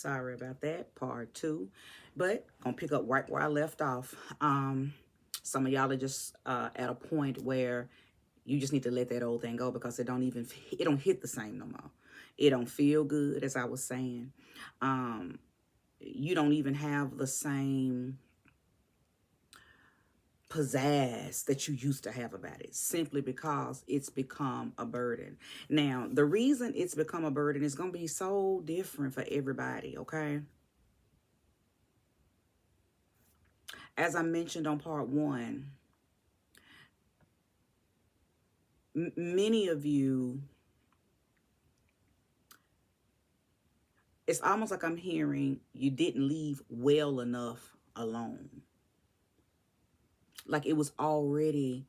Sorry about that, part 2. But gonna pick up right where I left off. Some of y'all are just at a point where you just need to let that old thing go because it don't hit the same no more. It don't feel good, as I was saying. Um, you don't even have the same pizzazz that you used to have about it, simply because it's become a burden. Now, the reason it's become a burden is going to be so different for everybody, okay? As I mentioned on part 1, many of you, it's almost like I'm hearing you didn't leave well enough alone. Like it was already,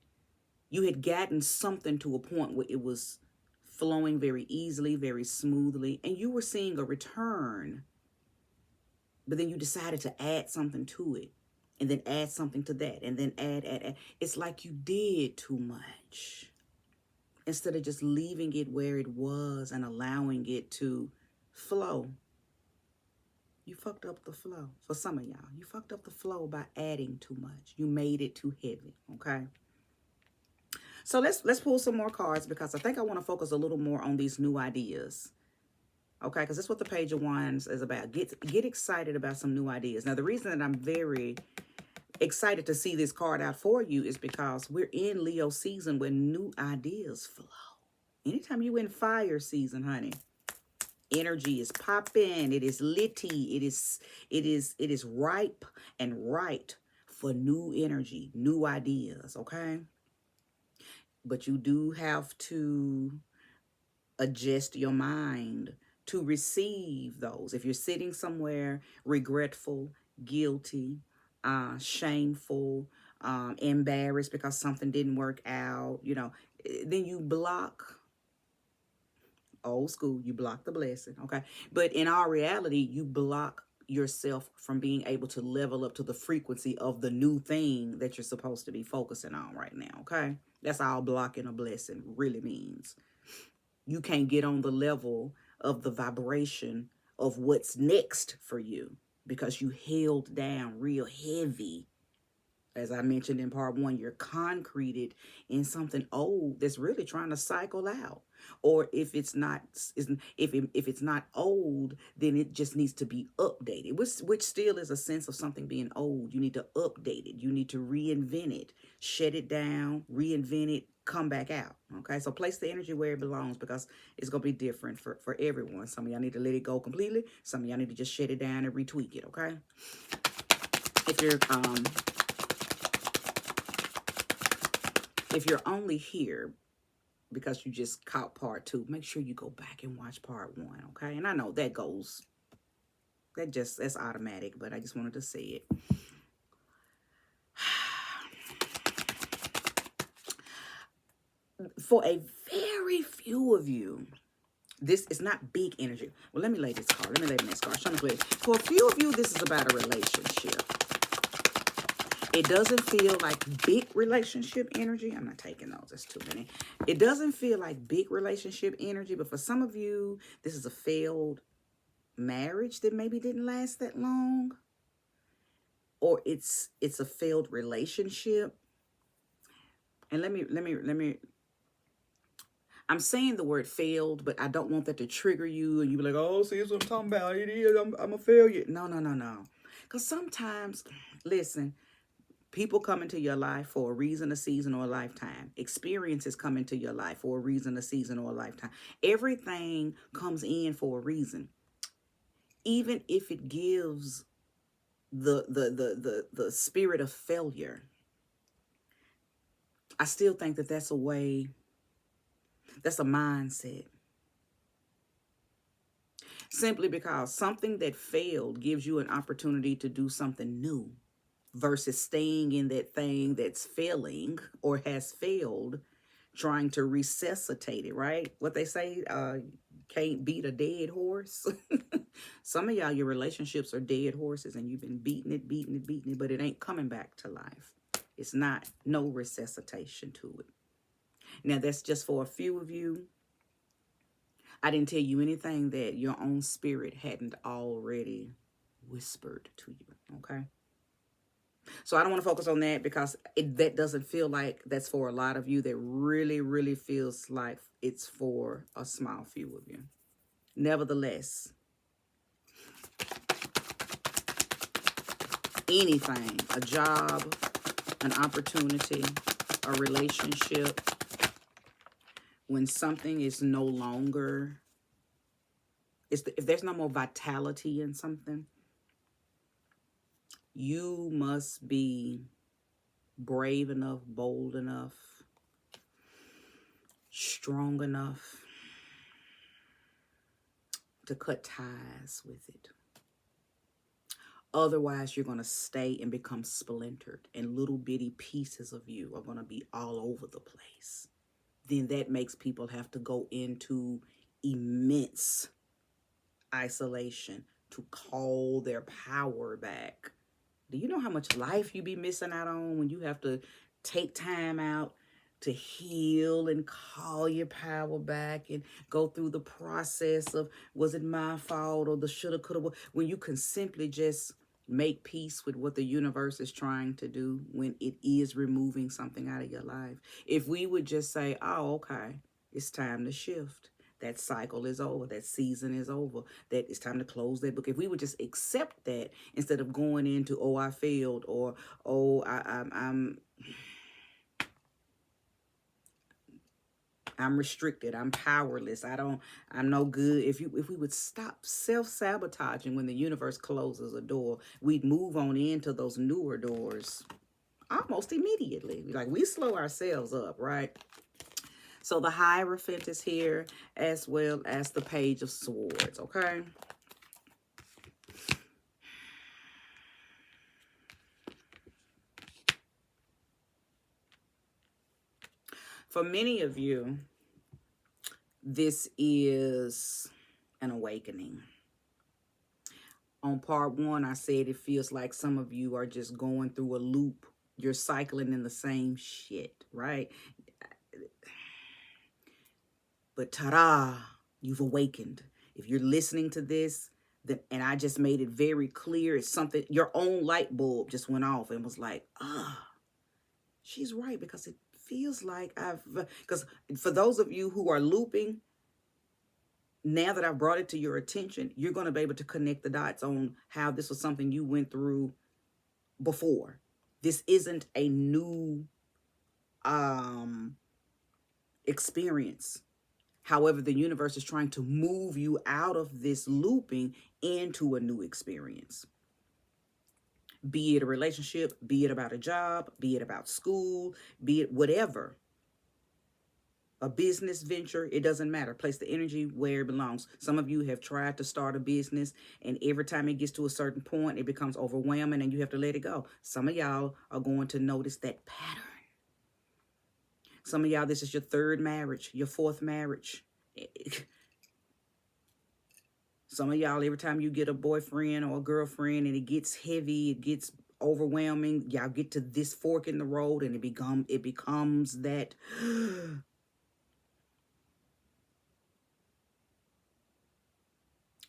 you had gotten something to a point where it was flowing very easily, very smoothly, and you were seeing a return, but then you decided to add something to it, and then add something to that, and then add. It's like you did too much instead of just leaving it where it was and allowing it to flow. You fucked up the flow. For some of y'all, you fucked up the flow by adding too much. You made it too heavy, okay? So let's pull some more cards because I think I want to focus a little more on these new ideas. Okay, because that's what the Page of Wands is about. Get excited about some new ideas. Now, the reason that I'm very excited to see this card out for you is because we're in Leo season where new ideas flow. Anytime you in fire season, honey, energy is popping. It is litty. It is ripe and right for new energy, new ideas, okay? But you do have to adjust your mind to receive those. If you're sitting somewhere regretful, guilty, shameful, embarrassed because something didn't work out, then you block. Old school, you block the blessing, okay? But in our reality, you block yourself from being able to level up to the frequency of the new thing that you're supposed to be focusing on right now, okay? That's all blocking a blessing really means. You can't get on the level of the vibration of what's next for you because you held down real heavy. As I mentioned in part 1, you're concreted in something old that's really trying to cycle out. Or if it's not, if it's not old, then it just needs to be updated, which still is a sense of something being old. You need to update it. You need to reinvent it, shut it down, reinvent it, come back out. Okay, so place the energy where it belongs because it's gonna be different for everyone. Some of y'all need to let it go completely. Some of y'all need to just shut it down and retweak it. Okay, if you're only here because you just caught part 2, make sure you go back and watch part 1, okay? And I know that's automatic, but I just wanted to say it. For a very few of you, this is not big energy. Well, let me lay this card. Let me lay the next card. For a few of you, this is about a relationship. It doesn't feel like big relationship energy. I'm not taking those. That's too many. It doesn't feel like big relationship energy, but for some of you, this is a failed marriage that maybe didn't last that long. Or it's a failed relationship. And let me I'm saying the word failed, but I don't want that to trigger you and you be like, oh, see what I'm talking about. It is, I'm a failure. No. Because sometimes, listen, people come into your life for a reason, a season, or a lifetime. Experiences come into your life for a reason, a season, or a lifetime. Everything comes in for a reason. Even if it gives the spirit of failure, I still think that that's a way, that's a mindset. Simply because something that failed gives you an opportunity to do something new versus staying in that thing that's failing or has failed, trying to resuscitate it, right? What they say, can't beat a dead horse. Some of y'all, your relationships are dead horses and you've been beating it, but it ain't coming back to life. It's not, no resuscitation to it. Now, that's just for a few of you. I didn't tell you anything that your own spirit hadn't already whispered to you, okay? So I don't want to focus on that because that doesn't feel like that's for a lot of you. That really, really feels like it's for a small few of you. Nevertheless, anything, a job, an opportunity, a relationship, when something is no longer, if there's no more vitality in something, you must be brave enough, bold enough, strong enough to cut ties with it. Otherwise, you're going to stay and become splintered, and little bitty pieces of you are going to be all over the place. Then that makes people have to go into immense isolation to call their power back. Do you know how much life you be missing out on when you have to take time out to heal and call your power back and go through the process of, was it my fault, or the shoulda, coulda, when you can simply just make peace with what the universe is trying to do when it is removing something out of your life. If we would just say, oh, okay, it's time to shift. That cycle is over. That season is over. That it's time to close that book. If we would just accept that instead of going into, oh, I failed, or, oh, I'm restricted. I'm powerless. I'm no good. If we would stop self-sabotaging when the universe closes a door, we'd move on into those newer doors almost immediately. Like, we slow ourselves up, right? So the Hierophant is here, as well as the Page of Swords, okay? For many of you, this is an awakening. On part one, I said it feels like some of you are just going through a loop. You're cycling in the same shit, right? But ta-da, you've awakened. If you're listening to this, and I just made it very clear, it's something, your own light bulb just went off and was like, she's right, because it feels like because for those of you who are looping, now that I've brought it to your attention, you're going to be able to connect the dots on how this was something you went through before. This isn't a new experience. However, the universe is trying to move you out of this looping into a new experience. Be it a relationship, be it about a job, be it about school, be it whatever. A business venture, it doesn't matter. Place the energy where it belongs. Some of you have tried to start a business, and every time it gets to a certain point, it becomes overwhelming and you have to let it go. Some of y'all are going to notice that pattern. Some of y'all, this is your third marriage, your fourth marriage. Some of y'all, every time you get a boyfriend or a girlfriend and it gets heavy, it gets overwhelming, y'all get to this fork in the road and it becomes that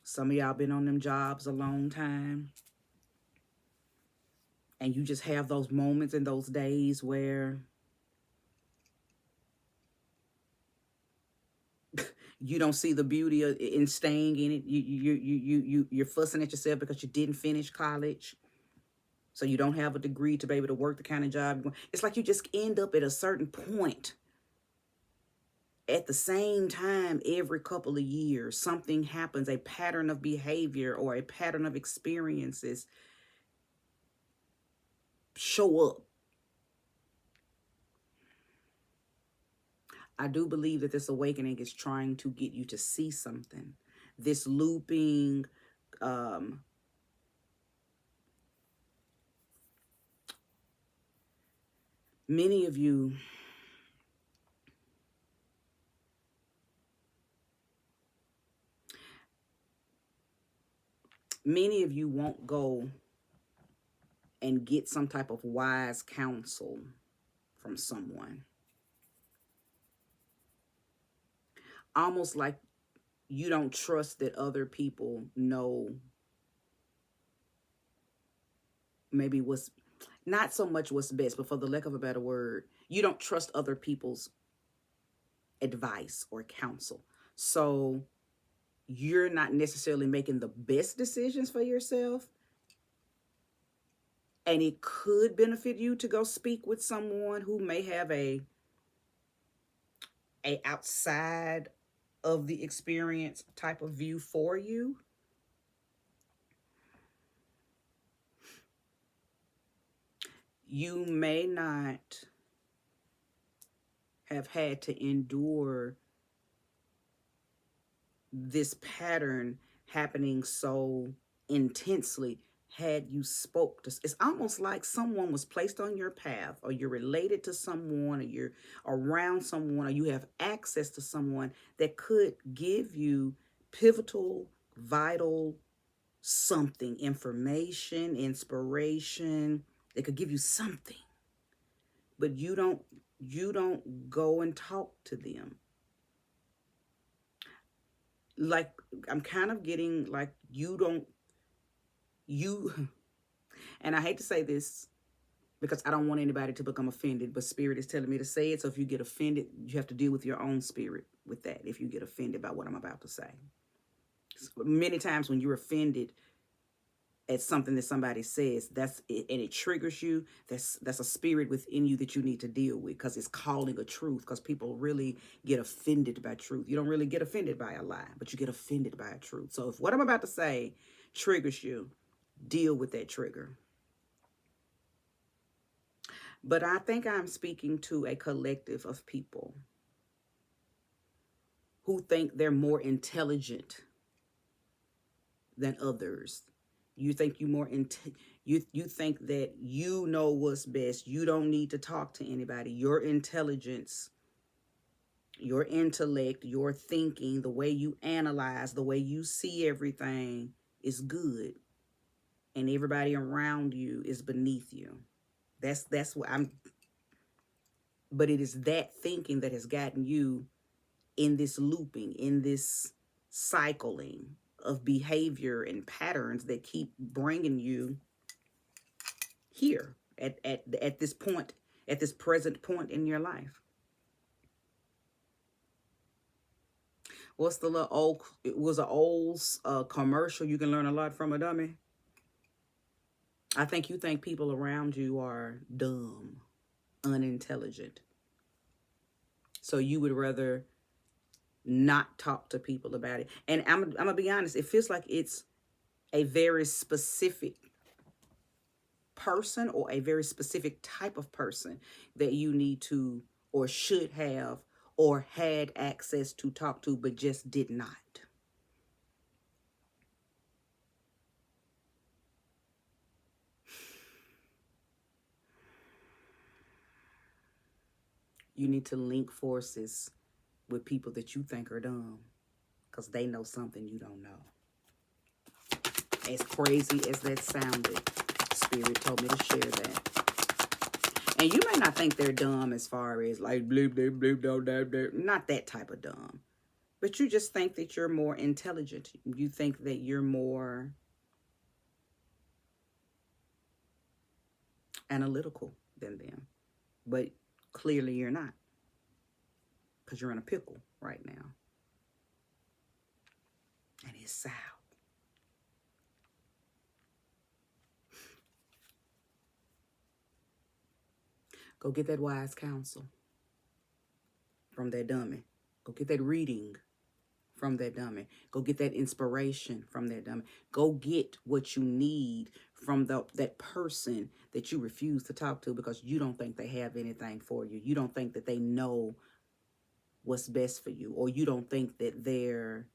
some of y'all been on them jobs a long time, and you just have those moments and those days where you don't see the beauty in staying in it. You're fussing at yourself because you didn't finish college, so you don't have a degree to be able to work the kind of job you want. It's like you just end up at a certain point. At the same time, every couple of years, something happens, a pattern of behavior or a pattern of experiences show up. I do believe that this awakening is trying to get you to see something. This looping, many of you, won't go and get some type of wise counsel from someone. Almost like you don't trust that other people know maybe what's not so much what's best, but for the lack of a better word, you don't trust other people's advice or counsel. So you're not necessarily making the best decisions for yourself. And it could benefit you to go speak with someone who may have a outside of the experience type of view for you. You may not have had to endure this pattern happening so intensely had you spoke to. It's almost like someone was placed on your path, or you're related to someone, or you're around someone, or you have access to someone that could give you pivotal, vital something, information, inspiration. They could give you something, but you don't go and talk to them. Like, I'm kind of getting like you and I hate to say this because I don't want anybody to become offended, but spirit is telling me to say it. So if you get offended, you have to deal with your own spirit with that. If you get offended by what I'm about to say, so many times when you're offended at something that somebody says, that's it, and it triggers you, that's a spirit within you that you need to deal with, because it's calling a truth. Because people really get offended by truth. You don't really get offended by a lie, but you get offended by a truth. So if what I'm about to say triggers you, deal with that trigger. But I think I'm speaking to a collective of people who think they're more intelligent than others. You think you think that you know what's best. You don't need to talk to anybody. Your intelligence, your intellect, your thinking, the way you analyze, the way you see everything is good, and everybody around you is beneath you. That's what I'm. But it is that thinking that has gotten you in this looping, in this cycling of behavior and patterns that keep bringing you here at this point, at this present point in your life. What's the little old, it was an old commercial, you can learn a lot from a dummy. I think you think people around you are dumb, unintelligent. So you would rather not talk to people about it. And I'm going to be honest, it feels like it's a very specific person or a very specific type of person that you need to or should have or had access to talk to, but just did not. You need to link forces with people that you think are dumb, because they know something you don't know. As crazy as that sounded, Spirit told me to share that. And you may not think they're dumb as far as like bleep, bleep, bleep, bleep, bleep, bleep. Not that type of dumb. But you just think that you're more intelligent. You think that you're more analytical than them. But clearly you're not, because you're in a pickle right now. And it's sour. Go get that wise counsel from that dummy. Go get that reading from that dummy. Go get that inspiration from that dummy. Go get what you need from that person that you refuse to talk to because you don't think they have anything for you. You don't think that they know what's best for you, or you don't think that their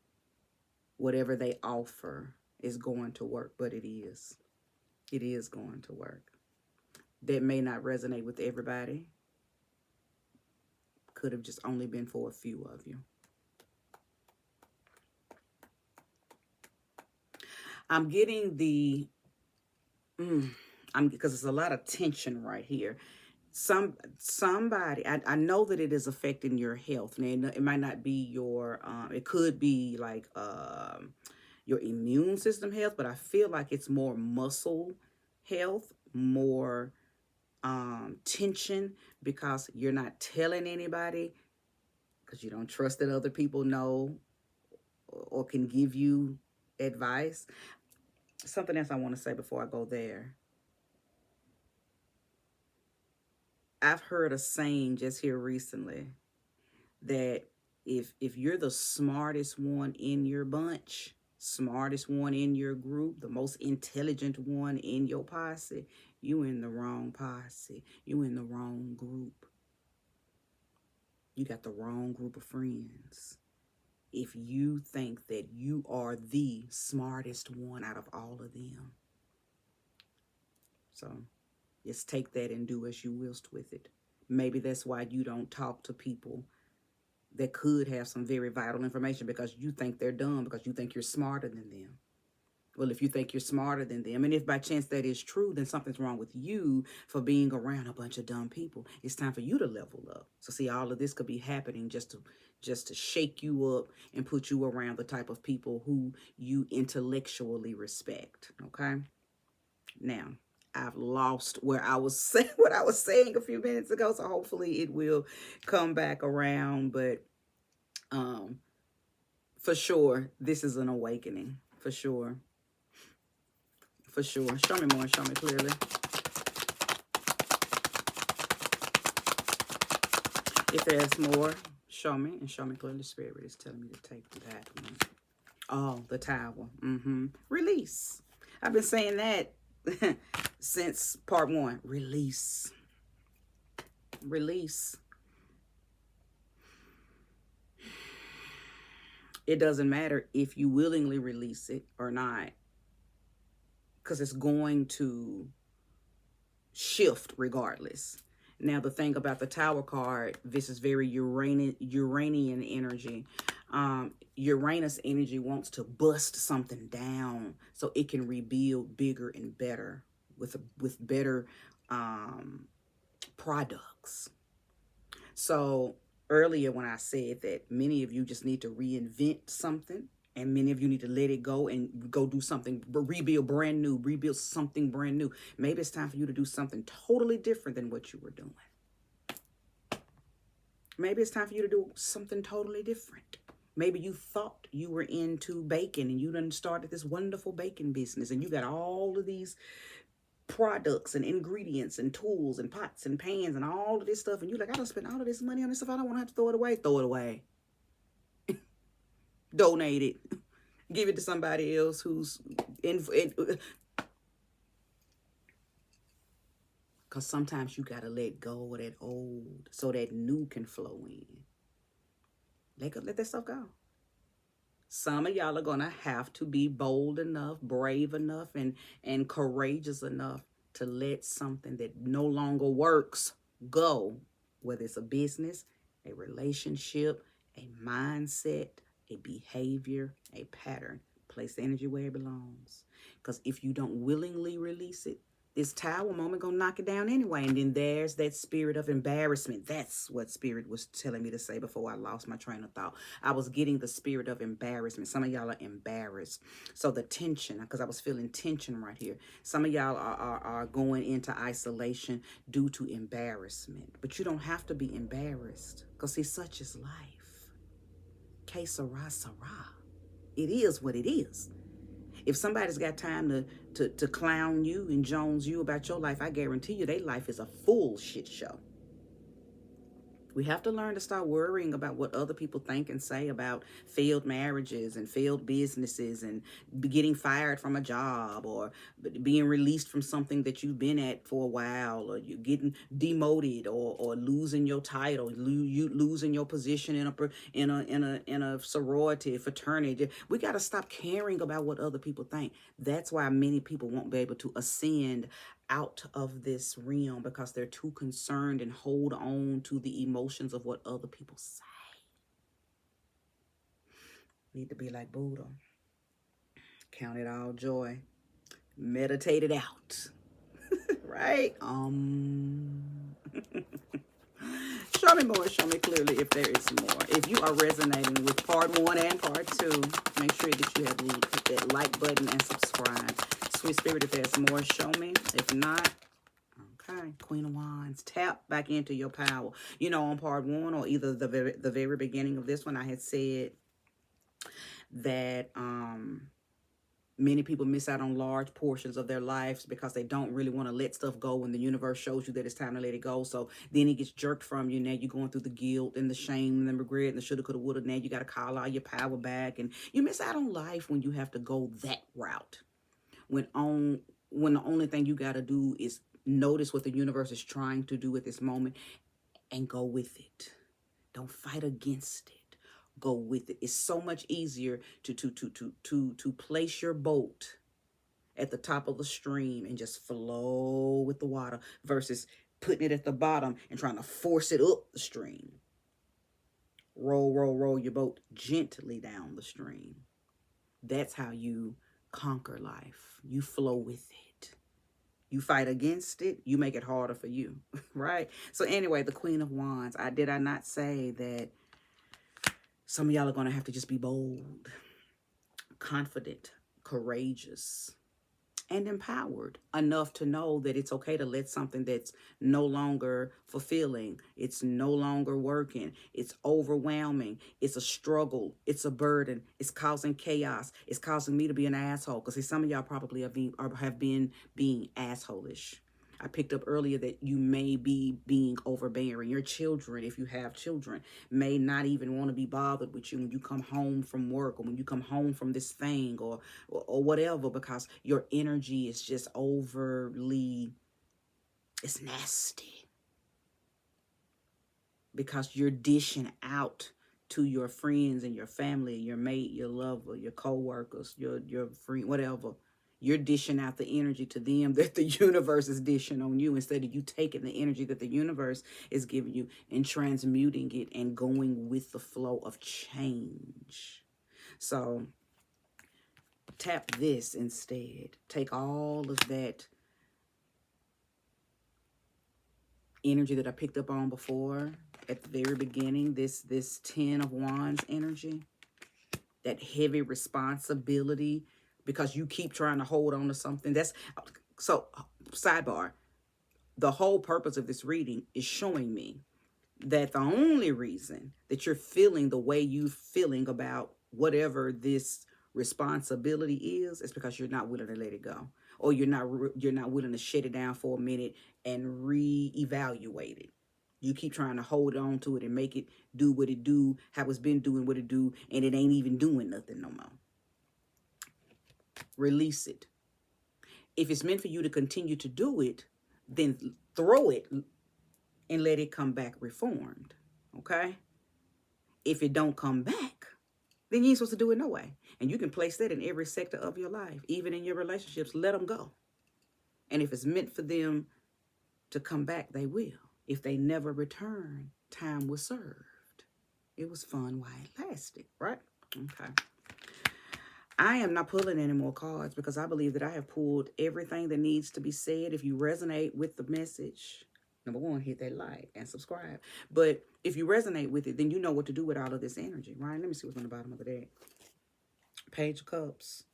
whatever they offer is going to work, but it is. It is going to work. That may not resonate with everybody. Could have just only been for a few of you. I'm getting the, because there's a lot of tension right here. Somebody, I know that it is affecting your health. Now, it might not be your it could be like your immune system health, but I feel like it's more muscle health, more tension, because you're not telling anybody, because you don't trust that other people know or can give you advice. Something else I want to say before I go there. I've heard a saying just here recently that if you're the smartest one in your bunch, smartest one in your group, the most intelligent one in your posse, you in the wrong posse. You in the wrong group. You got the wrong group of friends. If you think that you are the smartest one out of all of them. So just take that and do as you willst with it. Maybe that's why you don't talk to people that could have some very vital information, because you think they're dumb, because you think you're smarter than them. Well, if you think you're smarter than them, and if by chance that is true, then something's wrong with you for being around a bunch of dumb people. It's time for you to level up. So see, all of this could be happening just to shake you up and put you around the type of people who you intellectually respect. Okay? Now, I've lost where I was saying what I was saying a few minutes ago, so hopefully it will come back around. But um, for sure, this is an awakening. For sure. For sure. Show me more. Show me clearly. If there's more, show me and show me clearly. Spirit is telling me to take that one. Oh, the tower. Release. I've been saying that since part 1. Release. Release. It doesn't matter if you willingly release it or not, because it's going to shift regardless. Now, the thing about the Tower card, this is very Uranian energy. Uranus energy wants to bust something down so it can rebuild bigger and better with better products. So earlier when I said that many of you just need to reinvent something, and many of you need to let it go and go do something, rebuild brand new, rebuild something brand new. Maybe it's time for you to do something totally different than what you were doing. Maybe it's time for you to do something totally different. Maybe you thought you were into baking and you done started this wonderful baking business, and you got all of these products and ingredients and tools and pots and pans and all of this stuff, and you're like, I don't spend all of this money on this stuff. I don't want to have to throw it away. Throw it away. Donate it. Give it to somebody else who's because sometimes you got to let go of that old so that new can flow in. Let that stuff go. Some of y'all are going to have to be bold enough, brave enough, and courageous enough to let something that no longer works go, whether it's a business, a relationship, a mindset, a behavior, a pattern. Place the energy where it belongs. Because if you don't willingly release it, this Tower moment gonna knock it down anyway. And then there's that spirit of embarrassment. That's what Spirit was telling me to say before I lost my train of thought. I was getting the spirit of embarrassment. Some of y'all are embarrassed. So the tension, because I was feeling tension right here. Some of y'all are going into isolation due to embarrassment. But you don't have to be embarrassed, because see, such is life. Que sera, sera. It is what it is. If somebody's got time to clown you and Jones you about your life, I guarantee you their life is a full shit show. We have to learn to start worrying about what other people think and say about failed marriages and failed businesses and getting fired from a job, or being released from something that you've been at for a while, or you getting demoted, or losing your title, you losing your position in a sorority, fraternity. We got to stop caring about what other people think. That's why many people won't be able to ascend out of this realm, because they're too concerned and hold on to the emotions of what other people say. Need to be like Buddha. Count it all joy. Meditate it out. Right? Show me more, show me clearly if there is more. If you are resonating with part 1 and part 2, make sure that you have hit that like button and subscribe. Sweet Spirit, if there's more, show me. If not, okay. Queen of Wands, tap back into your power. You know, on part 1 or either the very beginning of this one, I had said that many people miss out on large portions of their lives because they don't really want to let stuff go when the universe shows you that it's time to let it go. So then it gets jerked from you. Now you're going through the guilt and the shame and the regret and the shoulda, coulda, woulda. Now you got to call out your power back. And you miss out on life when you have to go that route. When the only thing you got to do is notice what the universe is trying to do at this moment and go with it. Don't fight against it. Go with it. It's so much easier to place your boat at the top of the stream and just flow with the water versus putting it at the bottom and trying to force it up the stream. Roll, roll, roll your boat gently down the stream. That's how you conquer life. You flow with it. You fight against it, you make it harder for you, right? So anyway, the Queen of Wands. Did I not say that some of y'all are going to have to just be bold, confident, courageous, and empowered enough to know that it's okay to let something that's no longer fulfilling, it's no longer working, it's overwhelming, it's a struggle, it's a burden, it's causing chaos, it's causing me to be an asshole. Because some of y'all probably have been being assholish. I picked up earlier that you may be being overbearing. Your children, if you have children, may not even want to be bothered with you when you come home from work or when you come home from this thing or whatever, because your energy is just overly, it's nasty. Because you're dishing out to your friends and your family, your mate, your lover, your co-workers, your friend, whatever. You're dishing out the energy to them that the universe is dishing on you, instead of you taking the energy that the universe is giving you and transmuting it and going with the flow of change. So tap this instead. Take all of that energy that I picked up on before at the very beginning, this 10 of Wands energy, that heavy responsibility, because you keep trying to hold on to something. So sidebar, the whole purpose of this reading is showing me that the only reason that you're feeling the way you're feeling about whatever this responsibility is because you're not willing to let it go, or you're not willing to shut it down for a minute and reevaluate it. You keep trying to hold on to it and make it do what it do, how it's been doing what it do, and it ain't even doing nothing no more. Release it. If it's meant for you to continue to do it, then throw it and let it come back reformed, okay? If it don't come back, then you ain't supposed to do it no way. And you can place that in every sector of your life, even in your relationships. Let them go. And if it's meant for them to come back, they will. If they never return, time was served. It was fun while it lasted, right? Okay. I am not pulling any more cards because I believe that I have pulled everything that needs to be said. If you resonate with the message, number one, hit that like and subscribe. But if you resonate with it, then you know what to do with all of this energy, right? Let me see what's on the bottom of the deck. Page of Cups.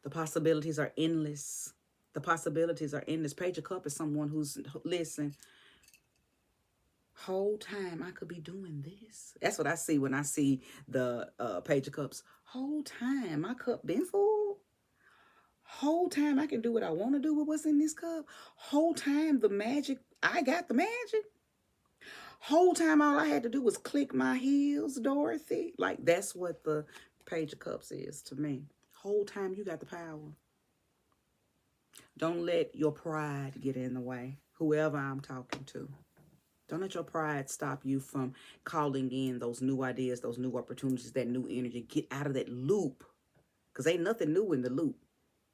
The possibilities are endless. The possibilities are endless. Page of Cups is someone who's, listen, whole time I could be doing this. That's what I see when I see the Page of Cups. Whole time my cup been full. Whole time I can do what I want to do with what's in this cup. Whole time the magic, I got the magic. Whole time all I had to do was click my heels, Dorothy. Like, that's what the Page of Cups is to me. Whole time you got the power. Don't let your pride get in the way, whoever I'm talking to. Don't let your pride stop you from calling in those new ideas, those new opportunities, that new energy. Get out of that loop, because ain't nothing new in the loop.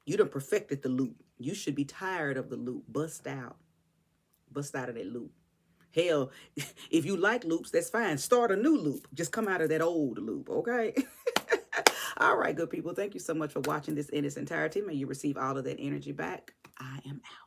You done perfected the loop. You should be tired of the loop. Bust out. Bust out of that loop. Hell, if you like loops, that's fine. Start a new loop. Just come out of that old loop, okay? All right, good people. Thank you so much for watching this in its entirety. May you receive all of that energy back. I am out.